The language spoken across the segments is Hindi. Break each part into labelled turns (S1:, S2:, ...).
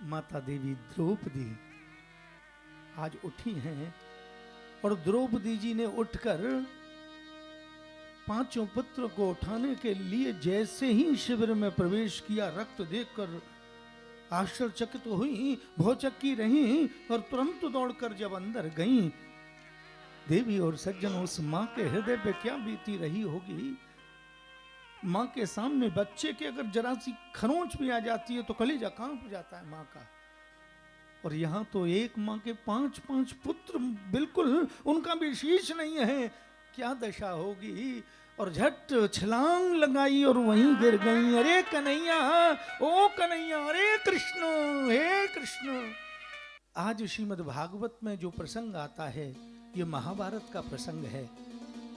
S1: माता देवी द्रौपदी आज उठी हैं और द्रौपदी जी ने उठकर पांचों पुत्र को उठाने के लिए जैसे ही शिविर में प्रवेश किया, रक्त देखकर आश्चर्यचकित हुई, भौचक्की रही और तुरंत दौड़कर जब अंदर गईं, देवी और सज्जन उस मां के हृदय पे क्या बीती रही होगी। मां के सामने बच्चे के अगर जरा सी खरोंच भी आ जाती है तो कलेजा कांप जाता है मां का, और यहां तो एक मां के 5-5 पुत्र, बिल्कुल उनका भी शीश नहीं है, क्या दशा होगी। और झट छलांग लगाई और वहीं गिर गई। अरे कन्हैया, ओ कन्हैया, अरे कृष्ण, हे कृष्ण। आज श्रीमद् भागवत में जो प्रसंग आता है ये महाभारत का प्रसंग है,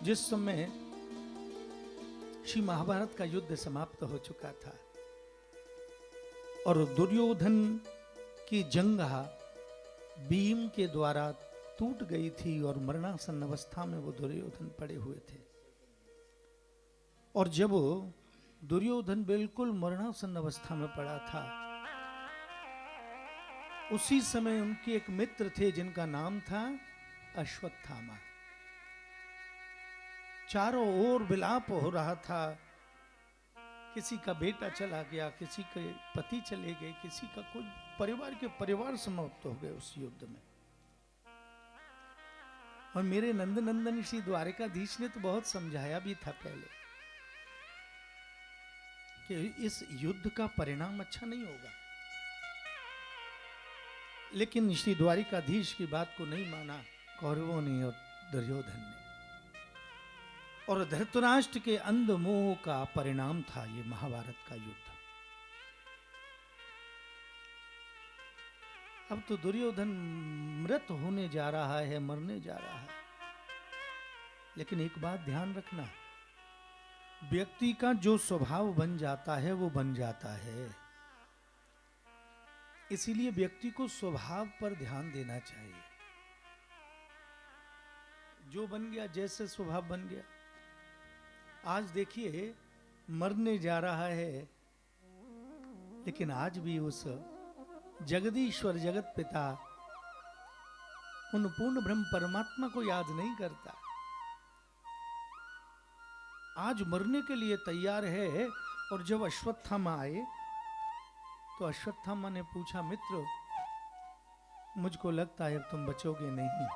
S1: जिस समय श्री महाभारत का युद्ध समाप्त हो चुका था और दुर्योधन की जंघा भीम के द्वारा टूट गई थी और मरणासन अवस्था में वो दुर्योधन पड़े हुए थे। और जब दुर्योधन बिल्कुल मरणासन अवस्था में पड़ा था, उसी समय उनके एक मित्र थे जिनका नाम था अश्वत्थामा। चारों ओर विलाप हो रहा था, किसी का बेटा चला गया, किसी के पति चले गए, किसी का कोई परिवार समाप्त हो गए उस युद्ध में। और मेरे नंदनंदन श्री द्वारिकाधीश ने तो बहुत समझाया भी था पहले कि इस युद्ध का परिणाम अच्छा नहीं होगा, लेकिन श्री द्वारिकाधीश की बात को नहीं माना कौरवों ने और दुर्योधन ने, और धृतराष्ट्र के अंधमोह का परिणाम था ये महाभारत का युद्ध। अब तो दुर्योधन मृत होने जा रहा है, मरने जा रहा है, लेकिन एक बात ध्यान रखना, व्यक्ति का जो स्वभाव बन जाता है वो बन जाता है। इसीलिए व्यक्ति को स्वभाव पर ध्यान देना चाहिए। जो बन गया, जैसे स्वभाव बन गया। आज देखिए मरने जा रहा है, लेकिन आज भी उस जगदीश्वर जगत पिता उन पूर्ण ब्रह्म परमात्मा को याद नहीं करता। आज मरने के लिए तैयार है। और जब अश्वत्थामा आए तो अश्वत्थामा ने पूछा, मित्र मुझको लगता है तुम बचोगे नहीं,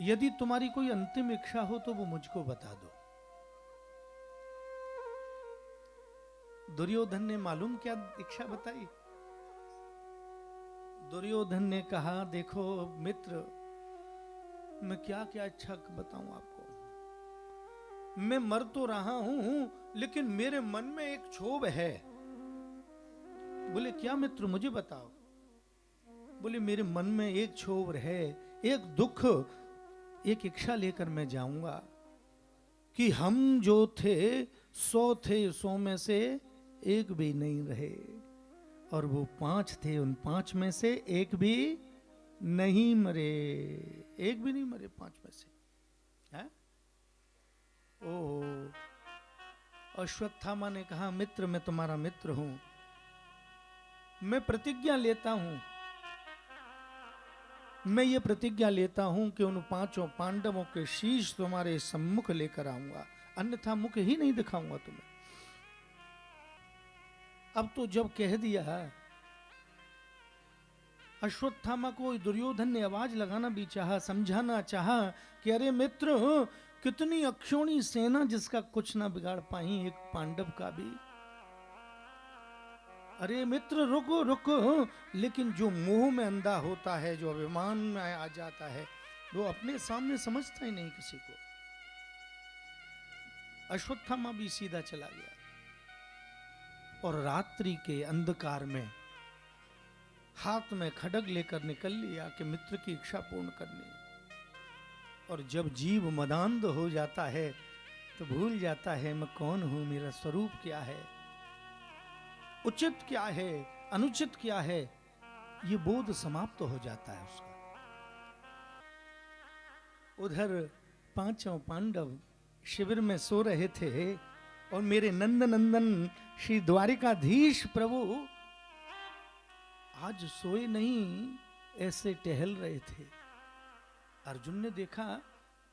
S1: यदि तुम्हारी कोई अंतिम इच्छा हो तो वो मुझको बता दो। दुर्योधन ने मालूम क्या इच्छा बताई। दुर्योधन ने कहा, देखो मित्र, मैं क्या क्या इच्छा बताऊं आपको। मैं मर तो रहा हूं, लेकिन मेरे मन में एक क्षोभ है। बोले क्या मित्र, मुझे बताओ। बोले मेरे मन में एक क्षोभ है, एक दुख, एक इच्छा लेकर मैं जाऊंगा कि हम जो थे 100 में से एक भी नहीं रहे, और वो 5 थे, उन 5 में से एक भी नहीं मरे, एक भी नहीं मरे 5 में से। है? ओह, अश्वत्थामा ने कहा, मित्र मैं तुम्हारा मित्र हूं, मैं प्रतिज्ञा लेता हूं, मैं ये प्रतिज्ञा लेता हूं कि उन 5 पांडवों के शीश तुम्हारे सम्मुख लेकर आऊंगा, अन्यथा मुख ही नहीं दिखाऊंगा तुम्हें। अब तो जब कह दिया, अश्वत्थामा को दुर्योधन ने आवाज लगाना भी चाहा, समझाना चाहा कि अरे मित्र, कितनी अक्षोणी सेना जिसका कुछ ना बिगाड़ पाई एक पांडव का भी। अरे मित्र रुको रुको, लेकिन जो मोह में अंधा होता है, जो अभिमान में आ जाता है, वो अपने सामने समझता ही नहीं किसी को। अश्वत्थामा भी सीधा चला गया और रात्रि के अंधकार में हाथ में खड्ग लेकर निकल लिया कि मित्र की इच्छा पूर्ण करनी। और जब जीव मदांध हो जाता है तो भूल जाता है मैं कौन हूं, मेरा स्वरूप क्या है, उचित क्या है, अनुचित क्या है, ये बोध समाप्त हो जाता है उसका। उधर 5 पांडव शिविर में सो रहे थे और मेरे नंद नंदन श्री द्वारिकाधीश प्रभु आज सोए नहीं, ऐसे टहल रहे थे। अर्जुन ने देखा,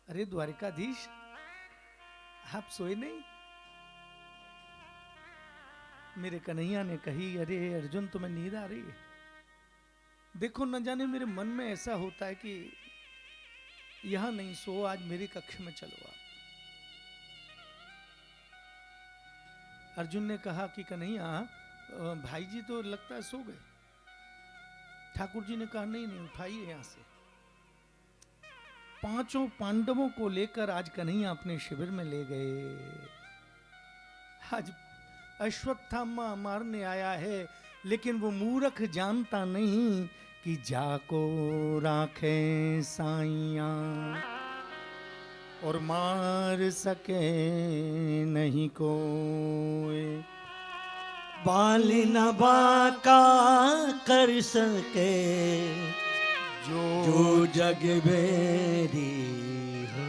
S1: अरे द्वारिकाधीश आप सोए नहीं? मेरे कन्हैया ने कही, अरे अर्जुन तुम्हें नींद आ रही है? देखो न जाने मेरे मन में ऐसा होता है कि यहां नहीं सो, आज मेरी कक्ष में चलो आप। अर्जुन ने कहा कि कन्हैया भाई जी तो लगता है सो गए। ठाकुर जी ने कहा नहीं नहीं, उठाइए यहां से। पांचों पांडवों को लेकर आज कन्हैया अपने शिविर में ले गए। आज अश्वत्थामा मारने आया है, लेकिन वो मूर्ख जानता नहीं कि जाको राखे साइया और मार सके नहीं कोई।
S2: बाल न बाका कर सके जो जग बेरी हो।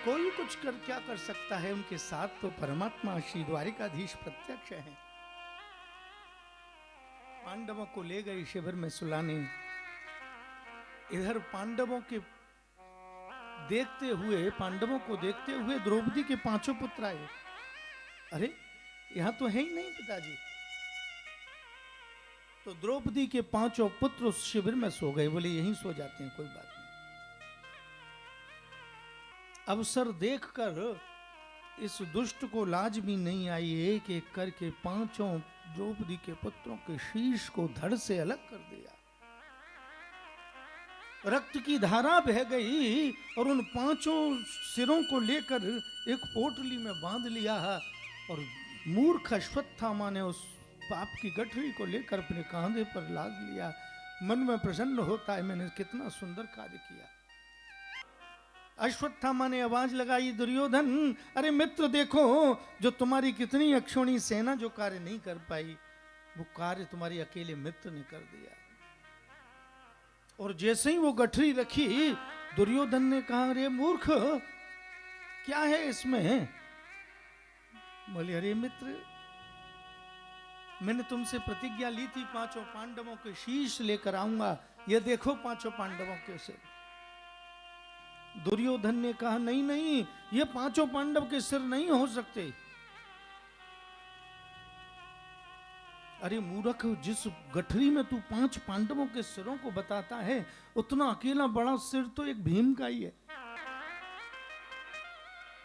S1: कोई कुछ कर क्या कर सकता है, उनके साथ तो परमात्मा श्री द्वारिकाधीश प्रत्यक्ष है। पांडवों को ले गए शिविर में सुलाने। इधर पांडवों को देखते हुए द्रौपदी के पांचों पुत्र आए। अरे यहां तो है ही नहीं पिताजी। तो द्रौपदी के पांचों पुत्र उस शिविर में सो गए। बोले यहीं सो जाते हैं, कोई बात नहीं। अवसर देखकर इस दुष्ट को लाज भी नहीं आई, एक एक करके पांचों द्रौपदी के पुत्रों के शीश को धड़ से अलग कर दिया। रक्त की धारा बह गई और उन पांचों सिरों को लेकर एक पोटली में बांध लिया। और मूर्ख अश्वत्थामा ने उस पाप की गठरी को लेकर अपने कांधे पर लाद लिया। मन में प्रसन्न होता है, मैंने कितना सुंदर कार्य किया। अश्वत्थामा ने आवाज लगाई, दुर्योधन अरे मित्र देखो, जो तुम्हारी कितनी अक्षोणी सेना जो कार्य नहीं कर पाई, वो कार्य तुम्हारे अकेले मित्र ने कर दिया। और जैसे ही वो गठरी रखी, दुर्योधन ने कहा, अरे मूर्ख क्या है इसमें? बोले, अरे मित्र मैंने तुमसे प्रतिज्ञा ली थी, पांचों पांडवों के शीश लेकर आऊंगा, ये देखो पांचों पांडवों के सिर। दुर्योधन ने कहा, नहीं नहीं, ये पांचों पांडव के सिर नहीं हो सकते। अरे मूर्ख, जिस गठरी में तू पांच पांडवों के सिरों को बताता है, उतना अकेला बड़ा सिर तो एक भीम का ही है।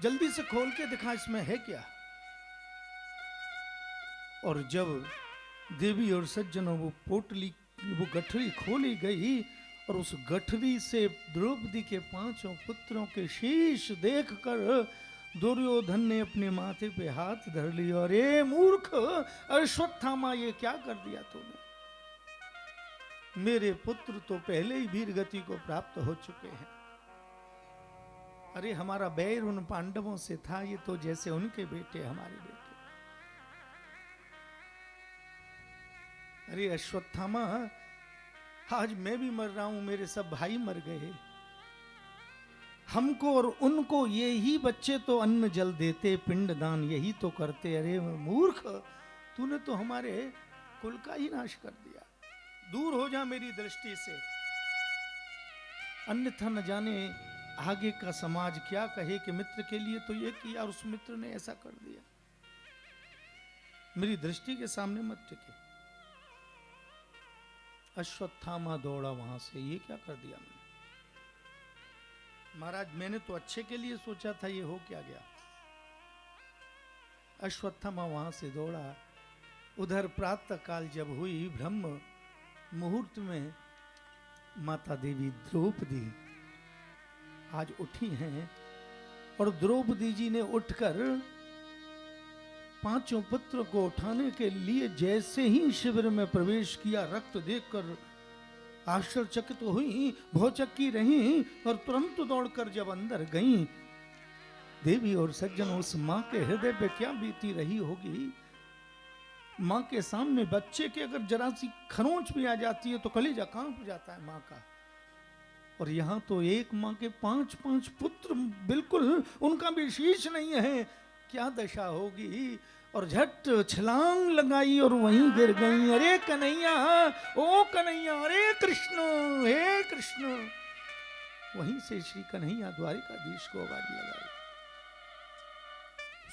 S1: जल्दी से खोल के दिखा इसमें है क्या। और जब देवी और सज्जनों वो गठरी खोली गई और उस गठरी से द्रौपदी के पांचों पुत्रों के शीश देखकर दुर्योधन ने अपने माथे पे हाथ धर लिया। अरे मूर्ख अश्वत्थामा, ये क्या कर दिया तूने? मेरे पुत्र तो पहले ही वीर गति को प्राप्त हो चुके हैं। अरे हमारा बैर उन पांडवों से था, ये तो जैसे उनके बेटे हमारे बेटे। अरे अश्वत्थामा, आज मैं भी मर रहा हूं, मेरे सब भाई मर गए। हमको और उनको ये ही बच्चे तो अन्न जल देते, पिंड दान यही तो करते। अरे मूर्ख, तूने तो हमारे कुल का ही नाश कर दिया। दूर हो जा मेरी दृष्टि से, अन्यथा न जाने आगे का समाज क्या कहे कि मित्र के लिए तो ये किया और उस मित्र ने ऐसा कर दिया। मेरी दृष्टि के सामने मत टिके। अश्वत्थामा दौड़ा वहां से, ये क्या कर दिया मैंने? महाराज मैंने तो अच्छे के लिए सोचा था, ये हो क्या गया? अश्वत्थामा वहां से दौड़ा। उधर प्रातः काल जब हुई ब्रह्म मुहूर्त में माता देवी द्रौपदी आज उठी हैं और द्रौपदी जी ने उठकर पांचों पुत्र को उठाने के लिए जैसे ही शिविर में प्रवेश किया, रक्त देखकर आश्चर्यचकित तो हुई, भौचक्की रही और तुरंत दौड़कर जब अंदर गईं, देवी और सज्जन उस मां के हृदय पे क्या बीती रही होगी। मां के सामने बच्चे के अगर जरा सी खरोंच भी आ जाती है तो कलेजा कांप जाता है मां का। और यहाँ तो एक माँ के 5-5 पुत्र, बिल्कुल उनका भी शीश नहीं है, क्या दशा होगी। और झट छलांग लगाई और वहीं गिर गई। अरे कन्हैया, ओ कन्हैया, अरे कृष्ण, हे कृष्ण। वहीं से श्री कन्हैया द्वारिकाधीश को आवाज लगाई।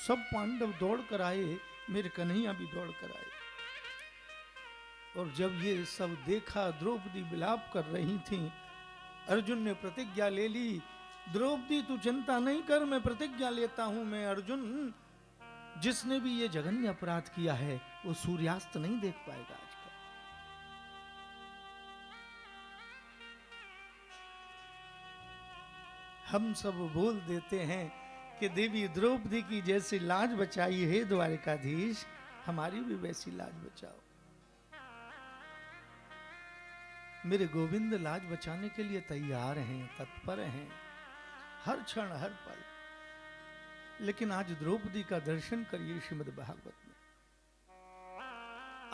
S1: सब पांडव दौड़ कर आए, मेरे कन्हैया भी दौड़ कर आए। और जब ये सब देखा, द्रौपदी विलाप कर रही थी। अर्जुन ने प्रतिज्ञा ले ली, द्रौपदी तू चिंता नहीं कर, मैं प्रतिज्ञा लेता हूं, मैं अर्जुन, जिसने भी ये जघन्य अपराध किया है वो सूर्यास्त नहीं देख पाएगा आज का। हम सब बोल देते हैं कि देवी द्रौपदी की जैसी लाज बचाई है द्वारिकाधीश, हमारी भी वैसी लाज बचाओ। मेरे गोविंद लाज बचाने के लिए तैयार हैं, तत्पर हैं, हर क्षण हर पल। लेकिन आज द्रौपदी का दर्शन करिए श्रीमद् भागवत में।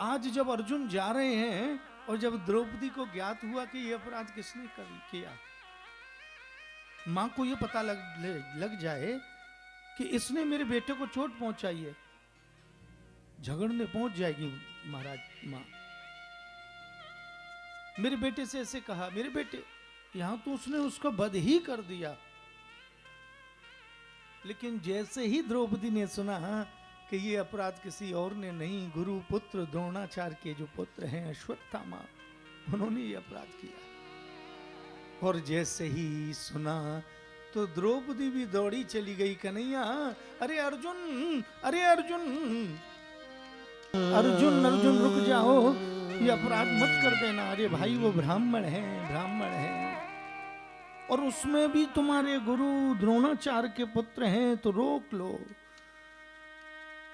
S1: आज जब अर्जुन जा रहे हैं और जब द्रौपदी को ज्ञात हुआ कि यह अपराध किसने किया, मां को यह पता लग जाए कि इसने मेरे बेटे को चोट पहुंचाई है, झगड़ने पहुंच जाएगी। महाराज, मां मेरे बेटे से ऐसे कहा, मेरे बेटे, यहां तो उसने उसका वध ही कर दिया। लेकिन जैसे ही द्रौपदी ने सुना कि ये अपराध किसी और ने नहीं, गुरु पुत्र द्रोणाचार्य के जो पुत्र हैं अश्वत्थामा, उन्होंने ये अपराध किया। और जैसे ही सुना तो द्रौपदी भी दौड़ी चली गई। कन्हैया, अरे अर्जुन, अरे अर्जुन, अर्जुन, अर्जुन रुक जाओ, ये अपराध मत कर देना। अरे भाई, वो ब्राह्मण है, ब्राह्मण है, और उसमें भी तुम्हारे गुरु द्रोणाचार्य के पुत्र हैं, तो रोक लो।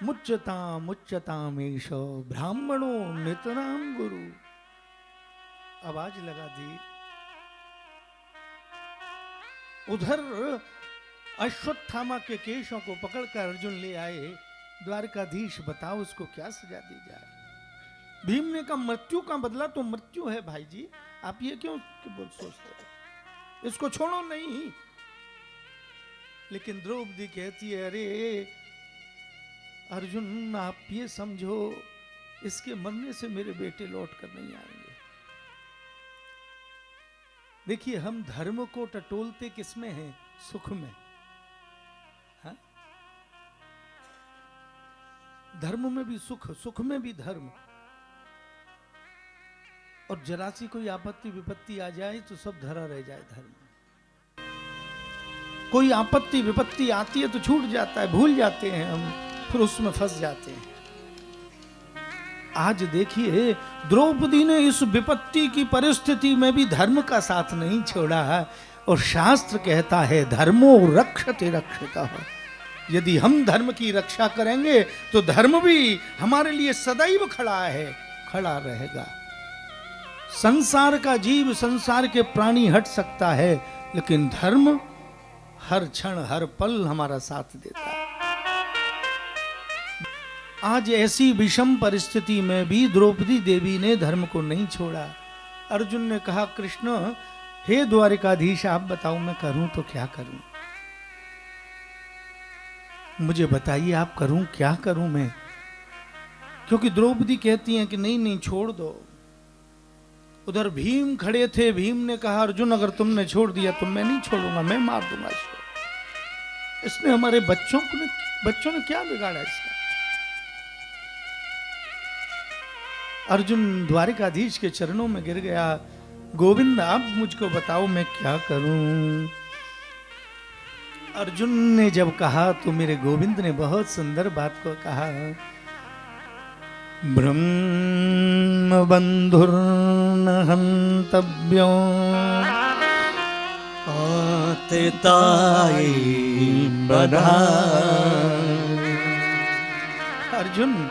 S1: मुच्यता मुच्यता मेष ब्राह्मणों नितराम गुरु। आवाज लगा दी। उधर अश्वत्थामा के केशों को पकड़कर अर्जुन ले आए। द्वारकाधीश, बताओ उसको क्या सजा दी जाए। भीम ने कहा, मृत्यु का बदला तो मृत्यु है भाई जी, आप ये क्यों बोल सोचते हो, इसको छोड़ो नहीं। लेकिन द्रौपदी कहती है, अरे अर्जुन, आप ये समझो, इसके मरने से मेरे बेटे लौट कर नहीं आएंगे। देखिए, हम धर्म को टटोलते किसमें हैं? सुख में। हा? धर्म में भी सुख, सुख में भी धर्म। और जरा सी कोई आपत्ति विपत्ति आ जाए तो सब धरा रह जाए धर्म। कोई आपत्ति विपत्ति आती है तो छूट जाता है, भूल जाते हैं हम, फिर उसमें फंस जाते हैं। आज देखिए, द्रौपदी ने इस विपत्ति की परिस्थिति में भी धर्म का साथ नहीं छोड़ा है। और शास्त्र कहता है, धर्मो रक्षते रक्षितः। यदि हम धर्म की रक्षा करेंगे तो धर्म भी हमारे लिए सदैव खड़ा है, खड़ा रहेगा। संसार का जीव, संसार के प्राणी हट सकता है, लेकिन धर्म हर क्षण हर पल हमारा साथ देता है। आज ऐसी विषम परिस्थिति में भी द्रौपदी देवी ने धर्म को नहीं छोड़ा। अर्जुन ने कहा, कृष्ण, हे द्वारिकाधीश, आप बताओ मैं करूं तो क्या करूं, मुझे बताइए, आप करूं क्या करूं मैं। क्योंकि द्रौपदी कहती हैं कि नहीं नहीं, छोड़ दो। उधर भीम खड़े थे। भीम ने कहा, अर्जुन, अगर तुमने छोड़ दिया तो मैं नहीं छोड़ूंगा, मैं मार दूंगा इसको। इसने हमारे बच्चों ने क्या बिगाड़ा इसका। अर्जुन द्वारिकाधीश के चरणों में गिर गया। गोविंद, आप मुझको बताओ मैं क्या करूं। अर्जुन ने जब कहा तो मेरे गोविंद ने बहुत सुंदर बात को कहा, ब्रह्म बंधुर्न हंतव्यो
S2: आतिताय बधा।
S1: अर्जुन,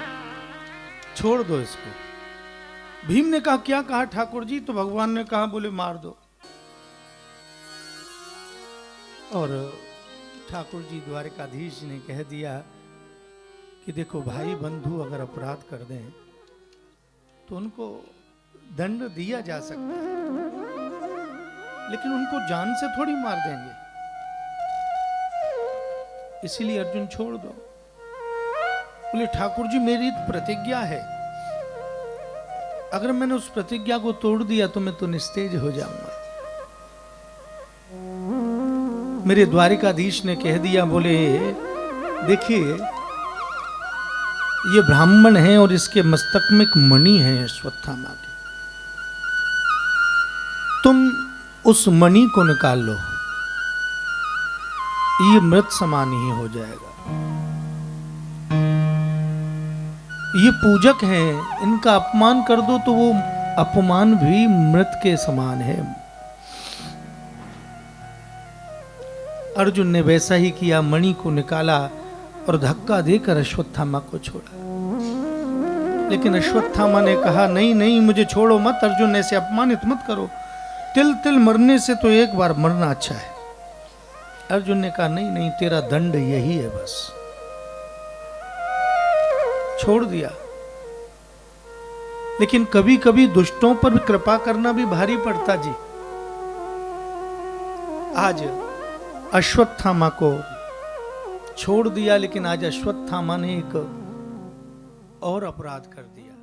S1: छोड़ दो इसको। भीम ने कहा, क्या कहा ठाकुर जी? तो भगवान ने कहा, बोले मार दो। और ठाकुर जी द्वारिकाधीश ने कह दिया कि देखो भाई बंधु अगर अपराध कर दें तो उनको दंड दिया जा सकता है, लेकिन उनको जान से थोड़ी मार देंगे, इसीलिए अर्जुन छोड़ दो। बोले ठाकुर जी मेरी प्रतिज्ञा है, अगर मैंने उस प्रतिज्ञा को तोड़ दिया तो मैं तो निस्तेज हो जाऊंगा। मेरे द्वारिकाधीश ने कह दिया, बोले देखिए ये ब्राह्मण है और इसके मस्तक में एक मणि है अश्वत्थामा की, तुम उस मणि को निकाल लो, ये मृत समान ही हो जाएगा। ये पूजक हैं, इनका अपमान कर दो तो वो अपमान भी मृत के समान है। अर्जुन ने वैसा ही किया, मणि को निकाला और धक्का देकर अश्वत्थामा को छोड़ा। लेकिन अश्वत्थामा ने कहा नहीं नहीं मुझे छोड़ो मत, अर्जुन ऐसे अपमानित मत करो, तिल तिल मरने से तो एक बार मरना अच्छा है। अर्जुन ने कहा नहीं नहीं तेरा दंड यही है, बस छोड़ दिया। लेकिन कभी कभी दुष्टों पर कृपा करना भी भारी पड़ता जी। आज अश्वत्थामा को छोड़ दिया, लेकिन आज अश्वत्थामा ने एक और अपराध कर दिया।